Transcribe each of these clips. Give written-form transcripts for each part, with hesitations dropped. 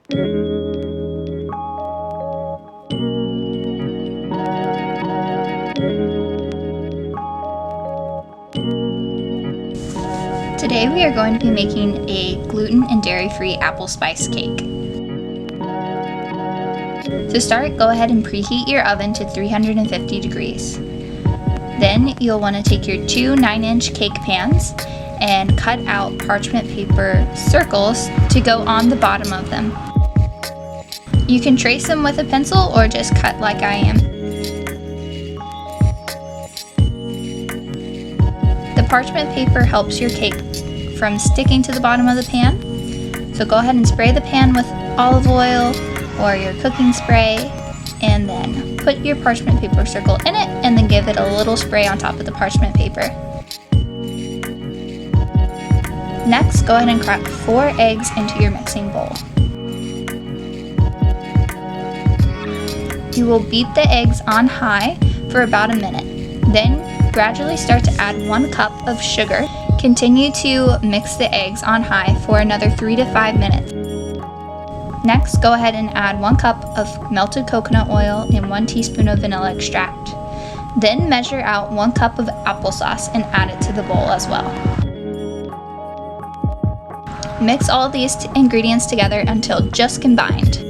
Today we are going to be making a gluten and dairy-free apple spice cake. To start, go ahead and preheat your oven to 350 degrees. Then you'll want to take your two 9-inch cake pans and cut out parchment paper circles to go on the bottom of them. You can trace them with a pencil or just cut like I am. The parchment paper helps your cake from sticking to the bottom of the pan. So go ahead and spray the pan with olive oil or your cooking spray, and then put your parchment paper circle in it and then give it a little spray on top of the parchment paper. Next, go ahead and crack 4 eggs into your mixing bowl. You will beat the eggs on high for about a minute. Then gradually start to add 1 cup of sugar. Continue to mix the eggs on high for another 3 to 5 minutes. Next, go ahead and add 1 cup of melted coconut oil and 1 teaspoon of vanilla extract. Then measure out 1 cup of applesauce and add it to the bowl as well. Mix all of these ingredients together until just combined.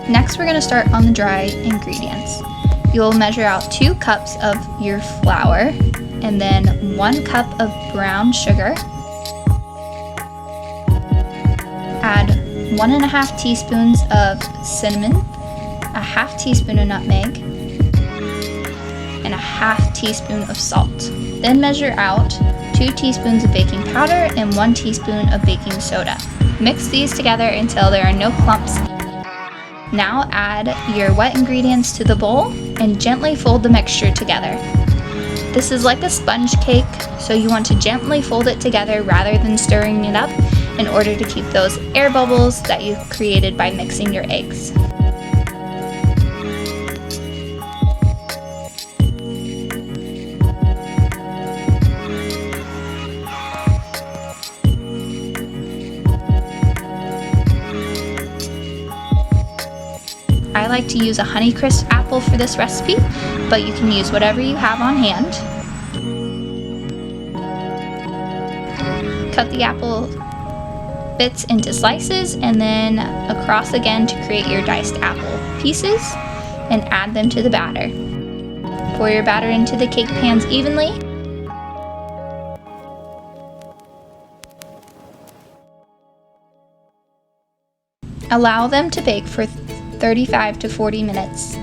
Next, we're going to start on the dry ingredients. You'll measure out 2 cups of your flour and then 1 cup of brown sugar. Add 1.5 teaspoons of cinnamon, a half teaspoon of nutmeg, and a half teaspoon of salt. Then measure out 2 teaspoons of baking powder and 1 teaspoon of baking soda. Mix these together until there are no clumps. Now add your wet ingredients to the bowl and gently fold the mixture together. This is like a sponge cake, so you want to gently fold it together rather than stirring it up in order to keep those air bubbles that you've created by mixing your eggs. I like to use a Honeycrisp apple for this recipe, but you can use whatever you have on hand. Cut the apple bits into slices and then across again to create your diced apple pieces and add them to the batter. Pour your batter into the cake pans evenly. Allow them to bake for 35 to 40 minutes.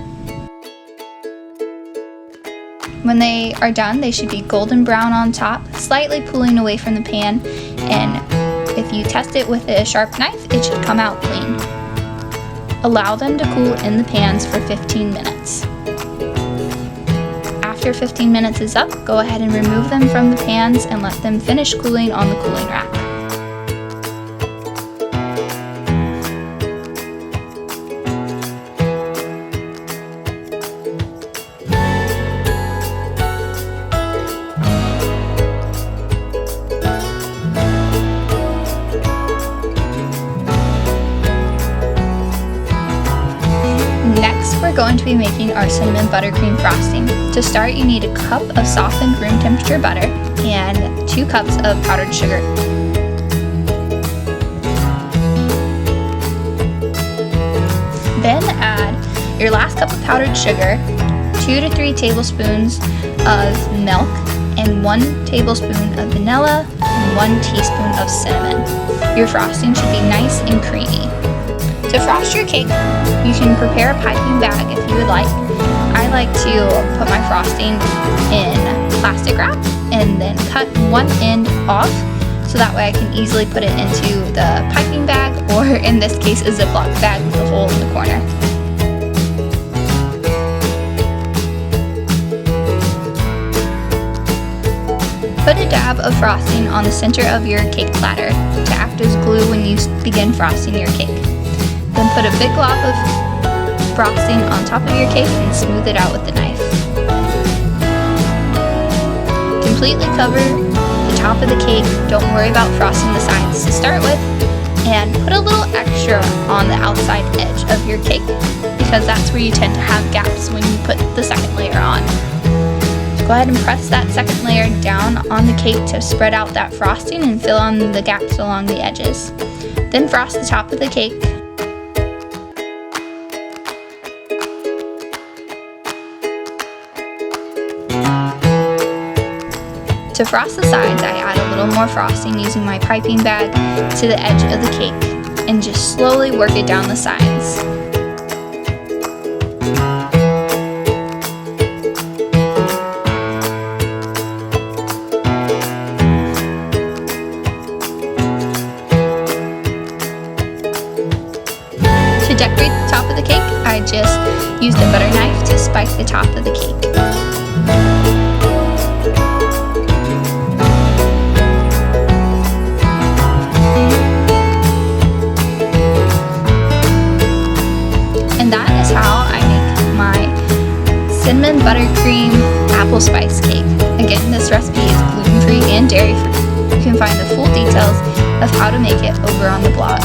When they are done, they should be golden brown on top, slightly pulling away from the pan, and if you test it with a sharp knife, it should come out clean. Allow them to cool in the pans for 15 minutes. After 15 minutes is up, go ahead and remove them from the pans and let them finish cooling on the cooling rack. Next, we're going to be making our cinnamon buttercream frosting. To start, you need a cup of softened room temperature butter and 2 cups of powdered sugar. Then add your last cup of powdered sugar, 2 to 3 tablespoons of milk, and 1 tablespoon of vanilla, and 1 teaspoon of cinnamon. Your frosting should be nice and creamy. To frost your cake, you can prepare a piping bag if you would like. I like to put my frosting in plastic wrap and then cut one end off so that way I can easily put it into the piping bag, or in this case a Ziploc bag with a hole in the corner. Put a dab of frosting on the center of your cake platter to act as glue when you begin frosting your cake. Then put a big glob of frosting on top of your cake and smooth it out with the knife. Completely cover the top of the cake. Don't worry about frosting the sides to start with. And put a little extra on the outside edge of your cake, because that's where you tend to have gaps when you put the second layer on. Go ahead and press that second layer down on the cake to spread out that frosting and fill in the gaps along the edges. Then frost the top of the cake. To frost the sides, I add a little more frosting using my piping bag to the edge of the cake and just slowly work it down the sides. To decorate the top of the cake, I just used a butter knife to spike the top of the cake. And that is how I make my cinnamon buttercream apple spice cake. Again, this recipe is gluten-free and dairy-free. You can find the full details of how to make it over on the blog.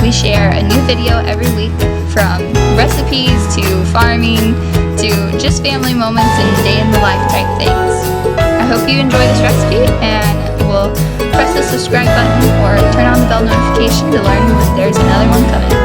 We share a new video every week, from recipes to farming to just family moments and day in the life type things. I hope you enjoy this recipe, and will press the subscribe button or turn on the bell notification to learn when there's another one coming.